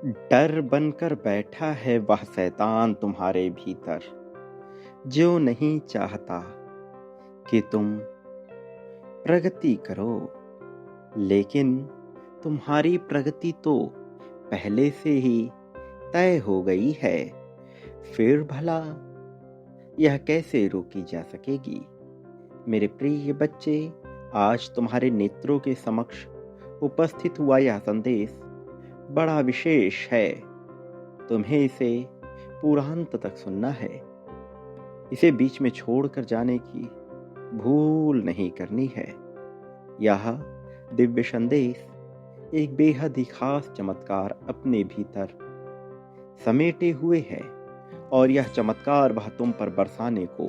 डर बनकर बैठा है वह शैतान तुम्हारे भीतर, जो नहीं चाहता कि तुम प्रगति करो। लेकिन तुम्हारी प्रगति तो पहले से ही तय हो गई है, फिर भला यह कैसे रोकी जा सकेगी? मेरे प्रिय बच्चे, आज तुम्हारे नेत्रों के समक्ष उपस्थित हुआ यह संदेश बड़ा विशेष है। तुम्हें इसे पूरा अंत तक सुनना है। इसे बीच में छोड़कर जाने की भूल नहीं करनी है। यह दिव्य संदेश एक बेहद ही खास चमत्कार अपने भीतर समेटे हुए है, और यह चमत्कार वह तुम पर बरसाने को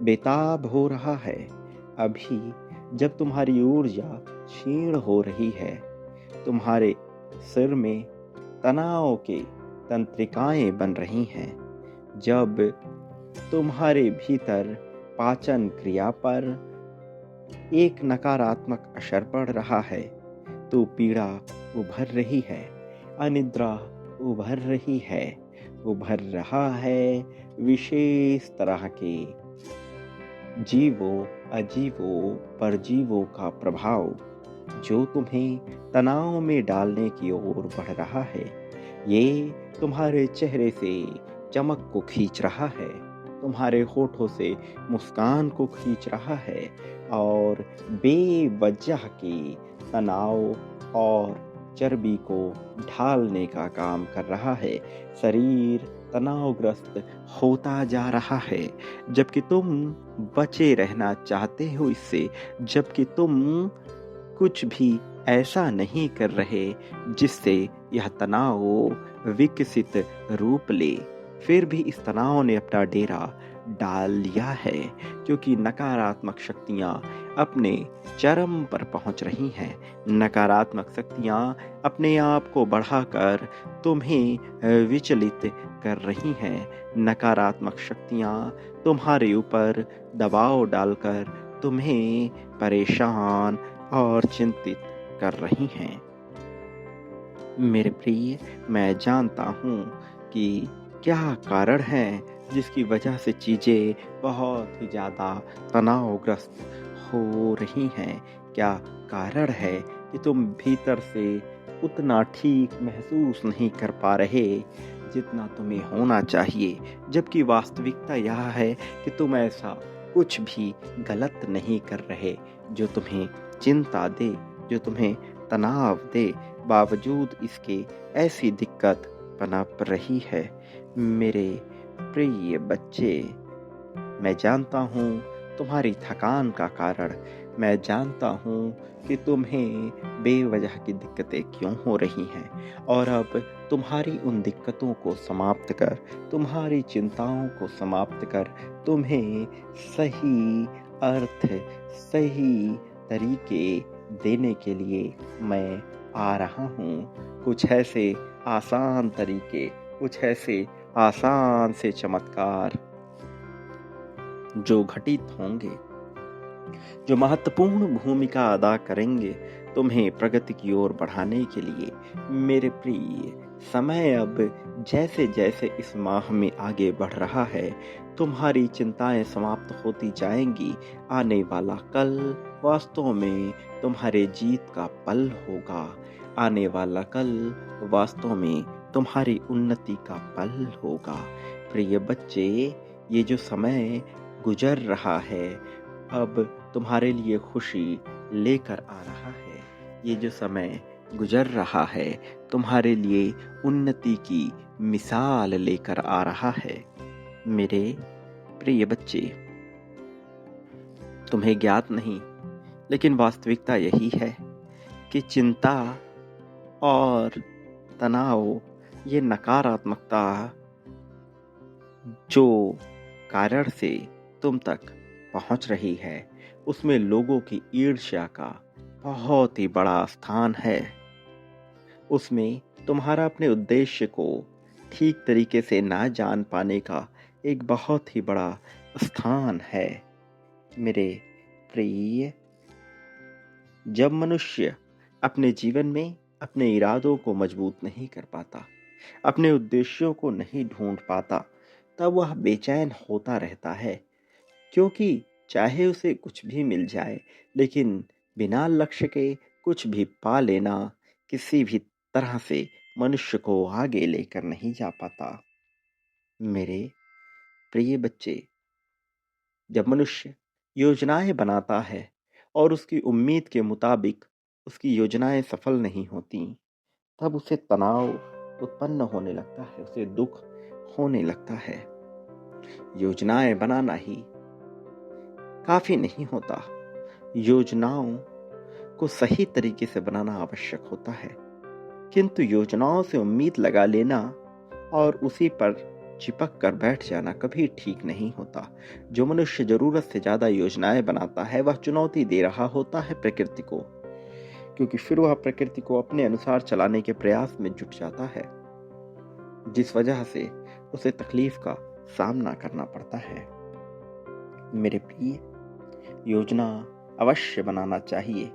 बेताब हो रहा है। अभी जब तुम्हारी ऊर्जा क्षीण हो रही है, तुम्हारे सिर में तनाव के तंत्रिकाएं बन रही हैं, जब तुम्हारे भीतर पाचन क्रिया पर एक नकारात्मक असर पड़ रहा है, तो पीड़ा उभर रही है, अनिद्रा उभर रही है, उभर रहा है विशेष तरह के जीवों अजीवों परजीवों का प्रभाव, जो तुम्हें तनाव में डालने की ओर बढ़ रहा है। ये तुम्हारे चेहरे से चमक को खींच रहा है, तुम्हारे होठों से मुस्कान को खींच रहा है, और बेवजह के तनाव और चर्बी को ढालने का काम कर रहा है। शरीर तनावग्रस्त होता जा रहा है, जबकि तुम बचे रहना चाहते हो इससे, जबकि तुम कुछ भी ऐसा नहीं कर रहे जिससे यह तनाव विकसित रूप ले। फिर भी इस तनाव ने अपना डेरा डाल लिया है, क्योंकि नकारात्मक शक्तियां अपने चरम पर पहुंच रही हैं। नकारात्मक शक्तियां अपने आप को बढ़ाकर तुम्हें विचलित कर रही हैं। नकारात्मक शक्तियां तुम्हारे ऊपर दबाव डालकर तुम्हें परेशान और चिंतित कर रही हैं। मेरे प्रिय, मैं जानता हूँ कि क्या कारण है जिसकी वजह से चीज़ें बहुत ही ज़्यादा तनावग्रस्त हो रही हैं। क्या कारण है कि तुम भीतर से उतना ठीक महसूस नहीं कर पा रहे जितना तुम्हें होना चाहिए, जबकि वास्तविकता यह है कि तुम ऐसा कुछ भी गलत नहीं कर रहे जो तुम्हें चिंता दे, जो तुम्हें तनाव दे। बावजूद इसके ऐसी दिक्कत पनप रही है। मेरे प्रिय बच्चे, मैं जानता हूँ तुम्हारी थकान का कारण, मैं जानता हूँ कि तुम्हें बेवजह की दिक्कतें क्यों हो रही हैं, और अब तुम्हारी उन दिक्कतों को समाप्त कर, तुम्हारी चिंताओं को समाप्त कर, तुम्हें सही अर्थ, सही तरीके देने के लिए मैं आ रहा हूँ। कुछ ऐसे आसान तरीके, कुछ ऐसे आसान से चमत्कार जो घटित होंगे, जो महत्वपूर्ण भूमिका अदा करेंगे तुम्हें प्रगति की ओर बढ़ाने के लिए। मेरे प्रिय, समय अब जैसे जैसे इस माह में आगे बढ़ रहा है, तुम्हारी चिंताएं समाप्त होती जाएंगी। आने वाला कल वास्तव में तुम्हारे जीत का पल होगा। आने वाला कल वास्तव में तुम्हारी उन्नति का पल होगा। प्रिय बच्चे, ये जो समय गुजर रहा है, अब तुम्हारे लिए खुशी लेकर आ रहा है। ये जो समय गुजर रहा है, तुम्हारे लिए उन्नति की मिसाल लेकर आ रहा है। मेरे प्रिय बच्चे, तुम्हें ज्ञात नहीं, लेकिन वास्तविकता यही है कि चिंता और तनाव, ये नकारात्मकता जो कारण से तुम तक पहुंच रही है, उसमें लोगों की ईर्ष्या का बहुत ही बड़ा स्थान है। उसमें तुम्हारा अपने उद्देश्य को ठीक तरीके से ना जान पाने का एक बहुत ही बड़ा स्थान है। मेरे प्रिय, जब मनुष्य अपने जीवन में अपने इरादों को मजबूत नहीं कर पाता, अपने उद्देश्यों को नहीं ढूंढ पाता, तब वह बेचैन होता रहता है। क्योंकि चाहे उसे कुछ भी मिल जाए, लेकिन बिना लक्ष्य के कुछ भी पा लेना किसी भी तरह से मनुष्य को आगे लेकर नहीं जा पाता। मेरे प्रिय बच्चे, जब मनुष्य योजनाएं बनाता है और उसकी उम्मीद के मुताबिक उसकी योजनाएं सफल नहीं होती, तब उसे तनाव उत्पन्न होने लगता है, उसे दुख होने लगता है। योजनाएं बनाना ही काफी नहीं होता, योजनाओं को सही तरीके से बनाना आवश्यक होता है। किंतु योजनाओं से उम्मीद लगा लेना और उसी पर चिपक कर बैठ जाना कभी ठीक नहीं होता। जो मनुष्य जरूरत से ज्यादा योजनाएं बनाता है, वह चुनौती दे रहा होता है प्रकृति को, क्योंकि फिर वह प्रकृति को अपने अनुसार चलाने के प्रयास में जुट जाता है, जिस वजह से उसे तकलीफ का सामना करना पड़ता है। मेरे प्रिय, योजना अवश्य बनाना चाहिए,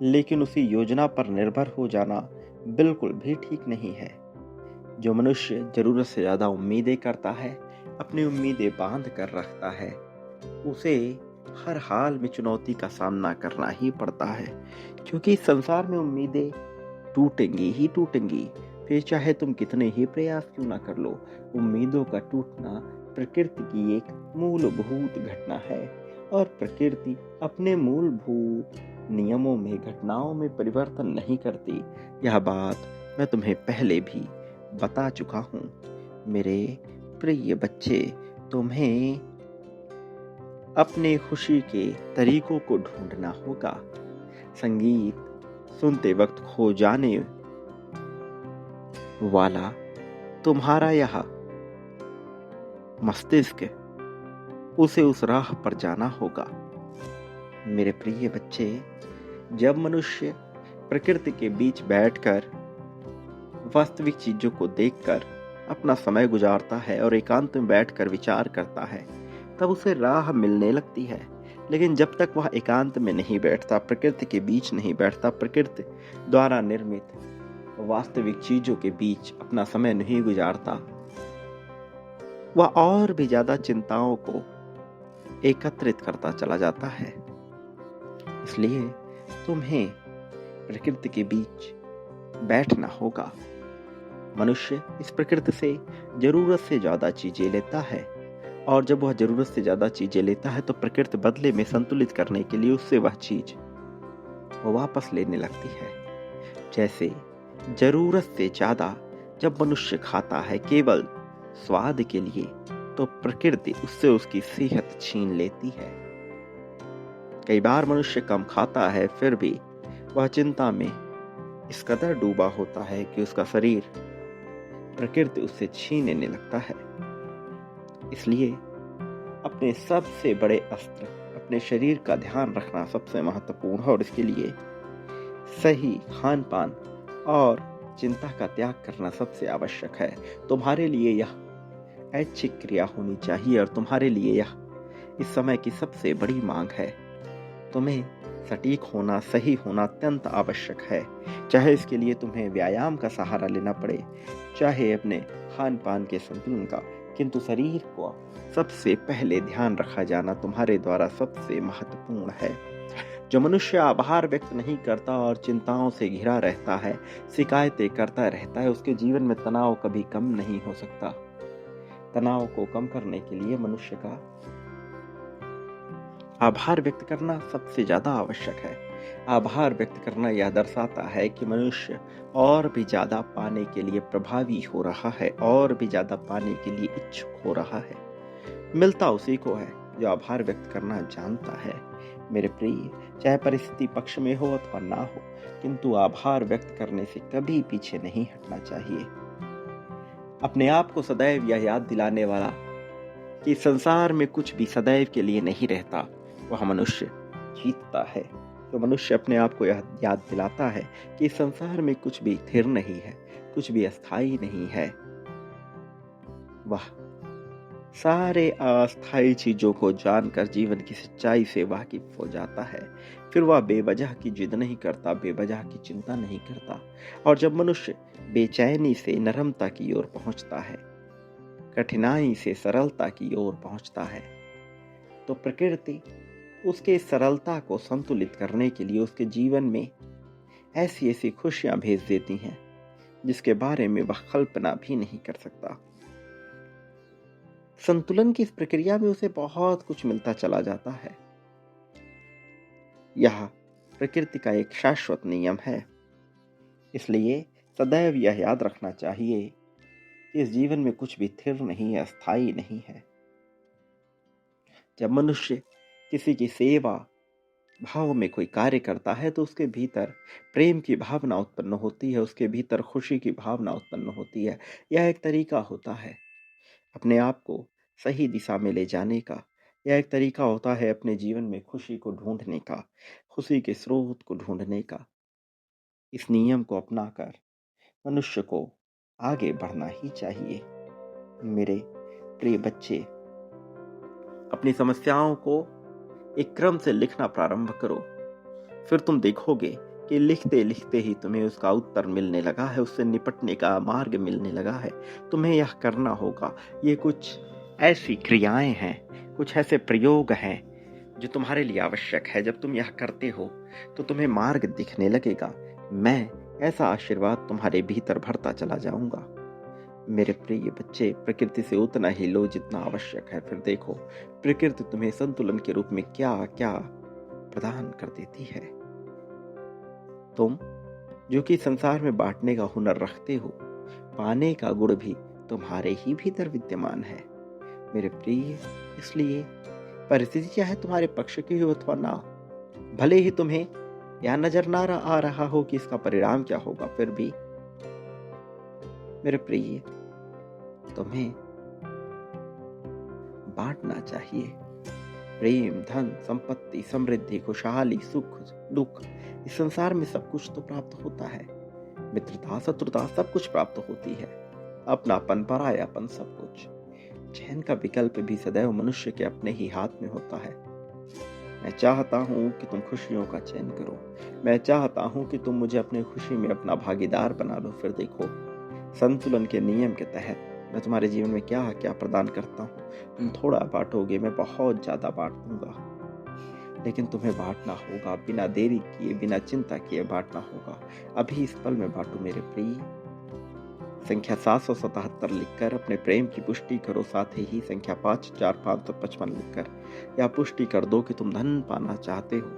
लेकिन उसी योजना पर निर्भर हो जाना बिल्कुल भी ठीक नहीं है। जो मनुष्य जरूरत से ज्यादा उम्मीदें करता है, अपनी उम्मीदें बांध कर रखता है, उसे हर हाल में चुनौती का सामना करना ही पड़ता है, क्योंकि इस संसार में उम्मीदें टूटेंगी ही टूटेंगी। फिर चाहे तुम कितने ही प्रयास क्यों ना कर लो, उम्मीदों का टूटना प्रकृति की एक मूलभूत घटना है, और प्रकृति अपने मूलभूत नियमों में, घटनाओं में परिवर्तन नहीं करती। यह बात मैं तुम्हें पहले भी बता चुका हूं। मेरे प्रिय बच्चे, तुम्हें अपने खुशी के तरीकों को ढूंढना होगा। संगीत सुनते वक्त खो जाने वाला तुम्हारा यह मस्तिष्क, उसे उस राह पर जाना होगा। मेरे प्रिय बच्चे, जब मनुष्य प्रकृति के बीच बैठकर वास्तविक चीजों को देखकर अपना समय गुजारता है और एकांत में बैठकर विचार करता है, तब उसे राह मिलने लगती है। लेकिन जब तक वह एकांत में नहीं बैठता, प्रकृति के बीच नहीं बैठता, प्रकृति द्वारा निर्मित वास्तविक चीजों के बीच अपना समय नहीं गुजारता, वह और भी ज्यादा चिंताओं को एकत्रित करता चला जाता है। इसलिए तुम्हें प्रकृति के बीच बैठना होगा। मनुष्य इस प्रकृति से जरूरत से ज्यादा चीजें लेता है, और जब वह जरूरत से ज्यादा चीजें लेता है तो प्रकृति बदले में संतुलित करने के लिए उससे वह चीज वो वापस लेने लगती है। जैसे जरूरत से ज्यादा जब मनुष्य खाता है केवल स्वाद के लिए, तो प्रकृति उससे उसकी सेहत छीन लेती है। कई बार मनुष्य कम खाता है, फिर भी वह चिंता में इस कदर डूबा होता है कि उसका शरीर प्रकृति उससे छीनने लगता है। इसलिए अपने सबसे बड़े अस्त्र, अपने शरीर का ध्यान रखना सबसे महत्वपूर्ण है, और इसके लिए सही खान पान और चिंता का त्याग करना सबसे आवश्यक है। तुम्हारे लिए यह ऐच्छिक क्रिया होनी चाहिए, और तुम्हारे लिए यह इस समय की सबसे बड़ी मांग है। तुम्हें सटीक होना, सही होना अत्यंत आवश्यक है। चाहे इसके लिए तुम्हें व्यायाम का सहारा लेना पड़े, चाहे अपने खान पान के संतुलन का, किंतु शरीर को सबसे पहले ध्यान रखा जाना तुम्हारे द्वारा सबसे महत्वपूर्ण है। जो मनुष्य आभार व्यक्त नहीं करता और चिंताओं से घिरा रहता है, शिकायतें करता रहता है, उसके जीवन में तनाव कभी कम नहीं हो सकता। तनाव को कम करने के लिए मनुष्य का आभार व्यक्त करना सबसे ज्यादा आवश्यक है। आभार व्यक्त करना यह दर्शाता है कि मनुष्य और भी ज्यादा पाने के लिए प्रभावी हो रहा है, और भी ज्यादा पाने के लिए इच्छुक हो रहा है। मिलता उसी को है जो आभार व्यक्त करना जानता है। मेरे प्रिय, चाहे परिस्थिति पक्ष में हो अथवा ना हो, किंतु आभार व्यक्त करने से कभी पीछे नहीं हटना चाहिए। अपने आप को सदैव यह याद दिलाने वाला कि संसार में कुछ भी सदैव के लिए नहीं रहता, वह मनुष्य जीतता है। तो मनुष्य अपने आप को यह याद दिलाता है कि संसार में कुछ भी स्थिर नहीं है, कुछ भी अस्थायी नहीं है, वह सारे अस्थायी चीजों को जानकर जीवन की सच्चाई से वाकिफ हो जाता है। फिर वह बेवजह की जिद नहीं करता, बेवजह की चिंता नहीं करता। और जब मनुष्य बेचैनी से नरमता की ओर पहुंचता है, कठिनाई से सरलता की ओर पहुंचता है, तो प्रकृति उसके सरलता को संतुलित करने के लिए उसके जीवन में ऐसी ऐसी खुशियां भेज देती हैं जिसके बारे में वह कल्पना भी नहीं कर सकता। संतुलन की इस प्रक्रिया में उसे बहुत कुछ मिलता चला जाता है। यह प्रकृति का एक शाश्वत नियम है। इसलिए सदैव यह याद रखना चाहिए कि इस जीवन में कुछ भी स्थिर नहीं है, अस्थायी नहीं है। जब मनुष्य किसी की सेवा भाव में कोई कार्य करता है तो उसके भीतर प्रेम की भावना उत्पन्न होती है, उसके भीतर खुशी की भावना उत्पन्न होती है। यह एक तरीका होता है अपने आप को सही दिशा में ले जाने का। यह एक तरीका होता है अपने जीवन में खुशी को ढूंढने का, खुशी के स्रोत को ढूंढने का। इस नियम को अपनाकर मनुष्य को आगे बढ़ना ही चाहिए। मेरे प्रिय बच्चे, अपनी समस्याओं को एक क्रम से लिखना प्रारंभ करो। फिर तुम देखोगे कि लिखते लिखते ही तुम्हें उसका उत्तर मिलने लगा है, उससे निपटने का मार्ग मिलने लगा है। तुम्हें यह करना होगा। ये कुछ ऐसी क्रियाएं हैं, कुछ ऐसे प्रयोग हैं जो तुम्हारे लिए आवश्यक है। जब तुम यह करते हो तो तुम्हें मार्ग दिखने लगेगा। मैं ऐसा आशीर्वाद तुम्हारे भीतर भरता चला जाऊंगा। मेरे प्रिय बच्चे, प्रकृति से उतना ही लो जितना आवश्यक है। फिर देखो प्रकृति तुम्हें संतुलन के रूप में क्या क्या प्रदान कर देती है। तुम जो कि संसार में बांटने का हुनर रखते हो, पाने का गुण भी तुम्हारे ही भीतर विद्यमान है मेरे प्रिय। इसलिए परिस्थिति चाहे तुम्हारे पक्ष की हो अथवा ना, भले ही तुम्हें यह नजर ना आ रहा हो कि इसका परिणाम क्या होगा, फिर भी मेरे प्रिय तुम्हें बांटना चाहिए। प्रेम, धन, संपत्ति, समृद्धि, खुशहाली, सुख, दुख, इस संसार में सब कुछ तो प्राप्त होता है। मित्रता, शत्रुता सब कुछ प्राप्त होती है। अपनापन, परायापन, सब कुछ। चैन का विकल्प भी सदैव मनुष्य के अपने ही हाथ में होता है। मैं चाहता हूं कि तुम खुशियों का चयन करो। मैं चाहता हूं कि तुम मुझे अपनी खुशी में अपना भागीदार बना लो। फिर देखो संतुलन के नियम के तहत मैं तुम्हारे जीवन में क्या क्या प्रदान करता हूँ। तुम थोड़ा बांटोगे, मैं बहुत ज्यादा बांट दूंगा। लेकिन तुम्हें बांटना होगा, बिना देरी किए, बिना चिंता किए बांटना होगा। अभी इस पल में बांटो मेरे प्रिय। संख्या 777 लिखकर अपने प्रेम की पुष्टि करो। साथ ही संख्या 54555 लिखकर यह पुष्टि कर दो कि तुम धन पाना चाहते हो।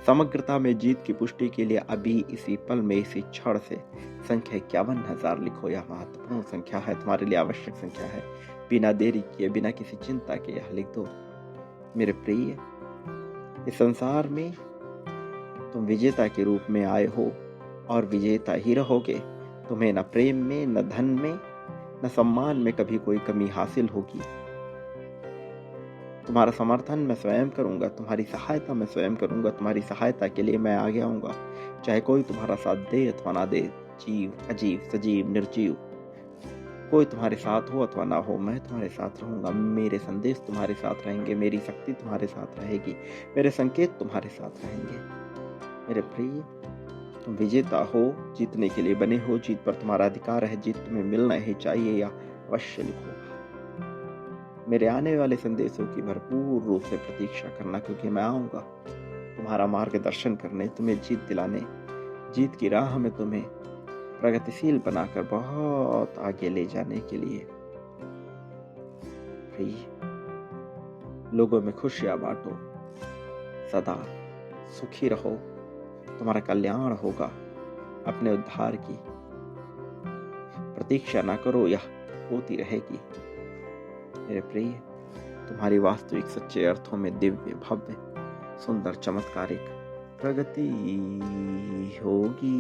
समग्रता में जीत की पुष्टि के लिए अभी इसी पल में, इसी क्षण से संख्या 51,000 लिखो। यह महत्वपूर्ण संख्या है, तुम्हारे लिए आवश्यक संख्या है। बिना देरी किए, बिना किसी चिंता के यह लिख दो मेरे प्रिय। इस संसार में तुम विजेता के रूप में आए हो और विजेता ही रहोगे। तुम्हें न प्रेम में, न धन में, न सम्मान में कभी कोई कमी हासिल होगी। तुम्हारा समर्थन मैं स्वयं करूंगा, तुम्हारी सहायता मैं स्वयं करूंगा। तुम्हारी सहायता के लिए मैं आगे आऊंगा, चाहे कोई तुम्हारा साथ दे अथवा ना दे। जीव, अजीव, सजीव, निर्जीव, कोई तुम्हारे साथ हो अथवा ना हो, मैं तुम्हारे साथ रहूंगा। मेरे संदेश तुम्हारे साथ रहेंगे, मेरी शक्ति तुम्हारे साथ रहेगी, मेरे संकेत तुम्हारे साथ रहेंगे। मेरे प्रिय, तुम विजेता हो, जीतने के लिए बने हो। जीत पर तुम्हारा अधिकार है, जीत तुम्हें मिलना ही चाहिए। या अवश्य लिखो। मेरे आने वाले संदेशों की भरपूर रूप से प्रतीक्षा करना, क्योंकि मैं आऊंगा तुम्हारा मार्गदर्शन करने, तुम्हें जीत दिलाने, जीत की राह में तुम्हें प्रगतिशील बनाकर बहुत आगे ले जाने के लिए। लोगों में खुशियां बांटो, सदा सुखी रहो, तुम्हारा कल्याण होगा। अपने उद्धार की प्रतीक्षा ना करो, यह होती रहेगी। मेरे प्रिय, तुम्हारी वास्तविक सच्चे अर्थों में दिव्य, भव्य, सुंदर, चमत्कारिक प्रगति होगी।